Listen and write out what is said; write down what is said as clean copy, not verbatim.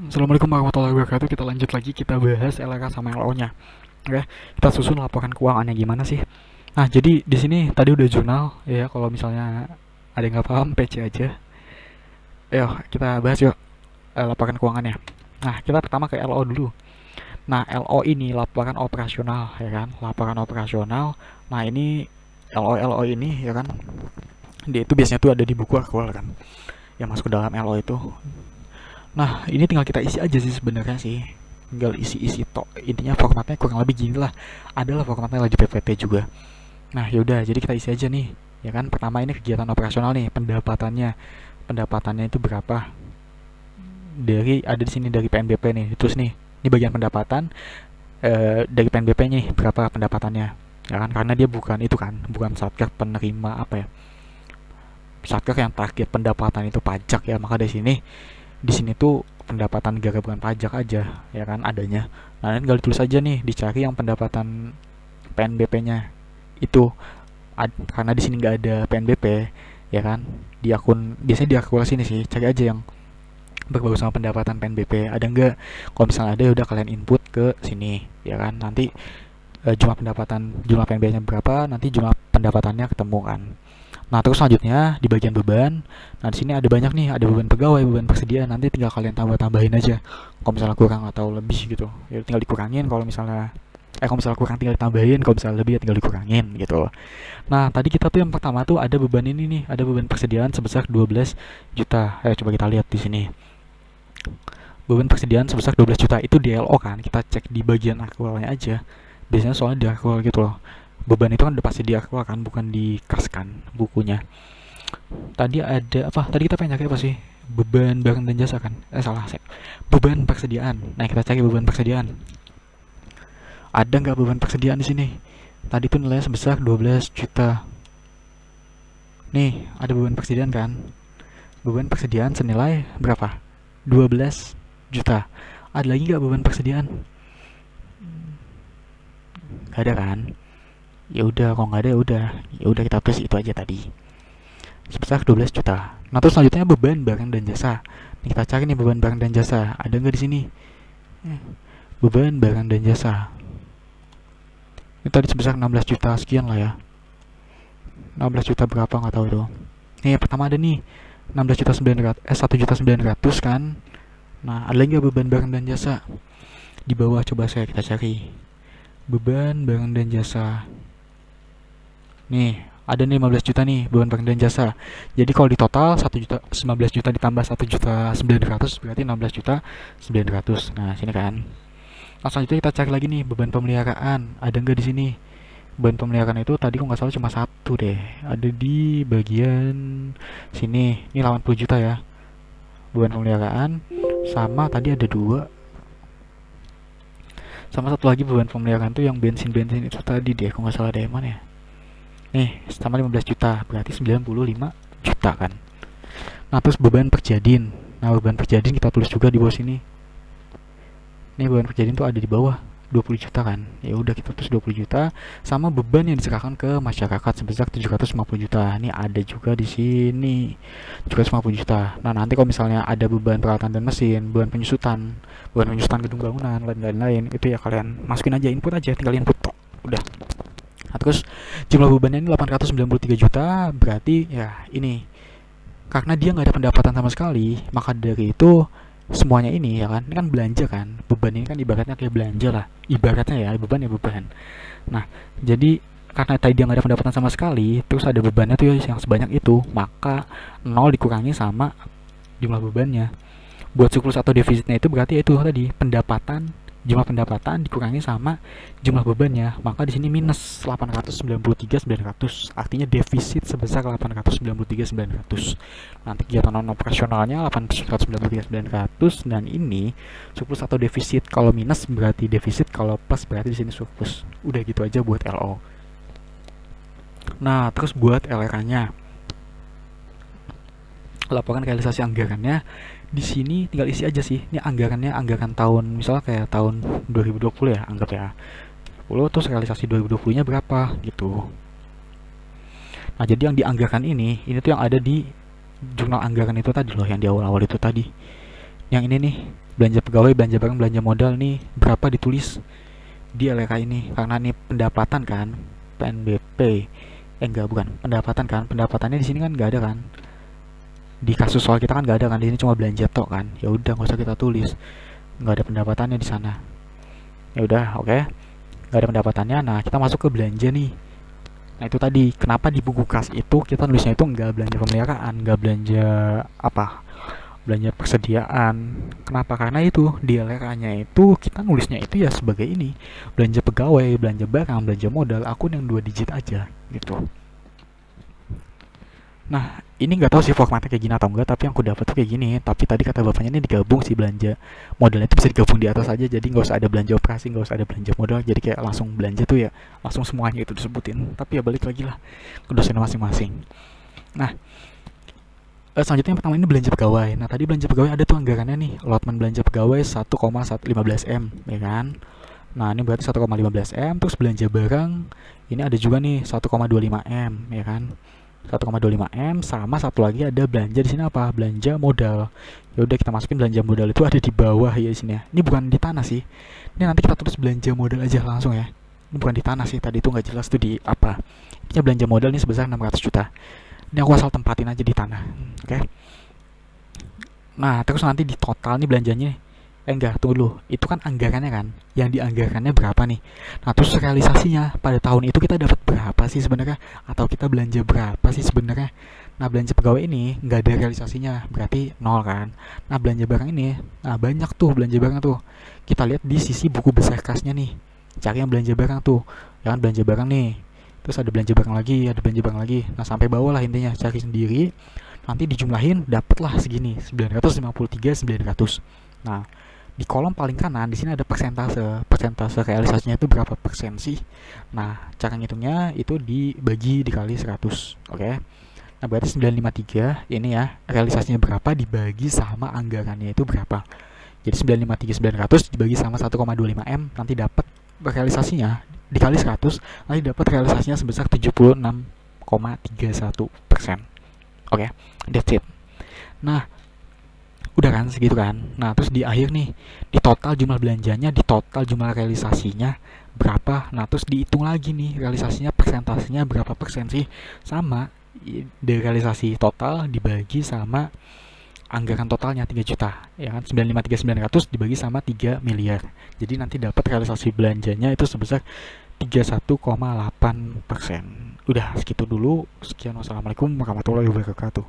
Assalamualaikum warahmatullahi wabarakatuh. Kita lanjut lagi, kita bahas LRA sama LO-nya. Oke, kita susun laporan keuangannya gimana sih. Nah, jadi di sini tadi udah jurnal ya. Kalau misalnya ada yang nggak paham, PC aja. Ayo, kita bahas yuk laporan keuangannya. Nah, kita pertama ke LO dulu. Nah, LO ini laporan operasional ya kan, laporan operasional. Nah, ini LO ini ya kan, dia itu biasanya tuh ada di buku aktual kan, yang masuk ke dalam LO itu. Nah, ini tinggal kita isi aja sih sebenarnya sih. Tinggal isi-isi tok. Intinya formatnya kurang lebih gini lah. Adalah formatnya lagi PPT juga. Nah, yaudah, jadi kita isi aja nih. Ya kan, pertama ini kegiatan operasional nih, pendapatannya. Pendapatannya itu berapa? Dari ada di sini dari PNBP nih. Terus nih, ini bagian pendapatan dari PNBP nih berapa pendapatannya. Ya kan, karena dia bukan itu kan, bukan satker penerima apa ya? Satker yang target pendapatan itu pajak ya, maka di sini tuh pendapatan negara bukan pajak aja ya kan adanya. Nah, tinggal ditulis aja nih, dicari yang pendapatan PNBP-nya itu karena di sini nggak ada PNBP ya kan, di akun biasanya di akun sini sih, cari aja yang berbau sama pendapatan PNBP ada nggak. Kalau misalnya ada, ya udah kalian input ke sini ya kan, nanti jumlah PNBP-nya berapa, nanti jumlah pendapatannya ketemu kan. Nah, terus selanjutnya di bagian beban. Nah, di sini ada banyak nih, ada beban pegawai, beban persediaan. Nanti tinggal kalian tambah-tambahin aja. Kalau misalnya kurang atau lebih gitu, ya tinggal dikurangin. Kalau misalnya kurang tinggal ditambahin, kalau misalnya lebih ya tinggal dikurangin gitu. Nah, tadi kita tuh yang pertama tuh ada beban ini nih, ada beban persediaan sebesar 12 juta. Coba kita lihat di sini. Beban persediaan sebesar 12 juta itu DLO kan. Kita cek di bagian aktualnya aja. Biasanya soalnya di aktual gitu loh. Beban itu kan udah pasti di aktual kan, bukan di kas kan bukunya. Tadi ada apa? Tadi kita pengen cari apa sih? Beban barang dan jasa kan? Salah saya. Beban persediaan. Nah, kita cari beban persediaan. Ada nggak beban persediaan di sini? Tadi tuh nilainya sebesar 12 juta. Nih, ada beban persediaan kan? Beban persediaan senilai berapa? 12 juta. Ada lagi nggak beban persediaan? Gak ada kan? Ya udah, kalau nggak ada ya udah kita tulis itu aja tadi. Sebesar 12 juta. Nah, terus selanjutnya beban barang dan jasa. Nih, kita cari nih beban barang dan jasa. Ada nggak di sini? Beban barang dan jasa. Ini tadi sebesar 16 juta sekian lah ya. 16 juta berapa nggak tahu itu. Nih, yang pertama ada nih 16 juta 900 1 juta 900 kan. Nah, ada lagi nggak beban barang dan jasa? Di bawah coba kita cari. Beban barang dan jasa. Nih, ada nih 15 juta nih beban barang dan jasa. Jadi kalau di total 1 juta 19 juta ditambah 1 juta 900 berarti 16 juta 900. Nah, sini kan. Nah, selanjutnya kita cari lagi nih beban pemeliharaan. Ada nggak di sini? Beban pemeliharaan itu tadi kok nggak salah cuma satu deh. Ada di bagian sini. Ini 80 juta ya. Beban pemeliharaan sama tadi ada dua. Sama satu lagi beban pemeliharaan tuh yang bensin-bensin itu tadi deh. Kok nggak salah deh, mana ya? Nih, sama 15 juta, berarti 95 juta kan. Nah, terus beban perjadin. Nah, beban perjadin kita tulis juga di bawah sini. Nih, beban perjadin tuh ada di bawah 20 juta kan. Ya udah kita tulis 20 juta sama beban yang diserahkan ke masyarakat sebesar 750 juta. Ini ada juga di sini. 750 juta. Nah, nanti kalau misalnya ada beban peralatan dan mesin, beban penyusutan gedung bangunan, lain-lain, itu ya kalian masukin aja, input aja, tinggal input tok. Udah. Nah, terus jumlah bebannya ini 893 juta, berarti ya ini karena dia nggak ada pendapatan sama sekali, maka dari itu semuanya ini ya kan, ini kan belanja kan, beban ini kan ibaratnya kayak belanja lah, ibaratnya ya beban ya beban. Nah, jadi karena tadi dia nggak ada pendapatan sama sekali, terus ada bebannya tuh yang sebanyak itu, maka 0 dikurangi sama jumlah bebannya. Buat surplus atau defisitnya itu berarti itu tadi jumlah pendapatan dikurangi sama jumlah bebannya, maka di sini minus 893.900, artinya defisit sebesar 893.900. Nanti kegiatan non operasionalnya 893.900, dan ini surplus atau defisit. Kalau minus berarti defisit, kalau plus berarti di sini surplus. Udah gitu aja buat LO. Nah, terus buat LRA-nya, laporan realisasi anggarannya, di sini tinggal isi aja sih. Ini anggarannya anggaran tahun, misalnya kayak tahun 2020 ya, anggap ya. 10 terus realisasi 2020-nya berapa gitu. Nah, jadi yang dianggarkan ini tuh yang ada di jurnal anggaran itu tadi loh, yang di awal-awal itu tadi. Yang ini nih, belanja pegawai, belanja barang, belanja modal nih berapa ditulis di LK ini, karena ini pendapatan kan, PNBP. Enggak, bukan pendapatan kan, pendapatannya di sini kan nggak ada kan, di kasus soal kita kan nggak ada kan, di sini cuma belanja tok kan, ya udah nggak usah kita tulis, nggak ada pendapatannya di sana. Ya udah, oke, nggak ada pendapatannya. Nah, kita masuk ke belanja nih. Nah, itu tadi kenapa di buku kas itu kita nulisnya itu nggak belanja pemeliharaan, nggak belanja apa, belanja persediaan. Kenapa? Karena itu di LK-nya itu kita nulisnya itu ya sebagai ini, belanja pegawai, belanja barang, belanja modal, akun yang 2 digit aja gitu. Nah, ini nggak tahu sih formatnya kayak gini atau enggak, tapi yang aku dapat tuh kayak gini. Tapi tadi kata bapaknya ini digabung sih, belanja modalnya itu bisa digabung di atas aja, jadi nggak usah ada belanja operasi, nggak usah ada belanja modal, jadi kayak langsung belanja tuh ya langsung semuanya itu disebutin. Tapi ya balik lagi lah ke dosen masing-masing. Nah, selanjutnya yang pertama ini belanja pegawai. Nah, tadi belanja pegawai ada tuh anggarannya nih, allotment belanja pegawai 1,15 M, ya kan. Nah, ini berarti 1,15 M. Terus belanja barang ini ada juga nih 1,25 M, ya kan. 1,25 M. Sama satu lagi ada belanja di sini apa? Belanja modal. Ya udah, kita masukin belanja modal itu ada di bawah ya di sini ya. Ini bukan di tanah sih. Ini nanti kita tulis belanja modal aja langsung ya. Ini bukan di tanah sih. Tadi itu nggak jelas tuh di apa. Ini belanja modal ini sebesar 600 juta. Ini aku asal tempatin aja di tanah. Oke. Nah, terus nanti di total nih belanjanya. Enggak, tunggu dulu. Itu kan anggarannya kan. Yang dianggarkannya berapa nih? Nah, terus realisasinya pada tahun itu kita dapat berapa sih sebenarnya? Atau kita belanja berapa sih sebenarnya? Nah, belanja pegawai ini nggak ada realisasinya, berarti nol kan. Nah, belanja barang ini, nah banyak tuh belanja barang tuh. Kita lihat di sisi buku besar kasnya nih. Cari yang belanja barang tuh. Jangan belanja barang nih. Terus ada belanja barang lagi, ada belanja barang lagi. Nah, sampai bawah lah intinya, cari sendiri. Nanti dijumlahin dapatlah segini, 953.900. Nah, di kolom paling kanan di sini ada persentase. Persentase realisasinya itu berapa persen sih? Nah, cara ngitungnya itu dibagi dikali 100. Oke. Nah, berarti 953 ini ya, realisasinya berapa dibagi sama anggarannya itu berapa. Jadi 953.900 dibagi sama 1,25 M, nanti dapat realisasinya dikali 100, nanti dapat realisasinya sebesar 76,31%. Oke, that's it. Nah, udah kan segitu kan. Nah, terus di akhir nih, di total jumlah belanjanya, di total jumlah realisasinya berapa. Nah, terus dihitung lagi nih realisasinya, persentasenya berapa persen sih. Sama dari realisasi total dibagi sama anggaran totalnya 3 juta, ya kan. 953.900 dibagi sama 3 miliar. Jadi nanti dapat realisasi belanjanya itu sebesar 31,8%. Udah segitu dulu. Sekian, wassalamualaikum warahmatullahi wabarakatuh.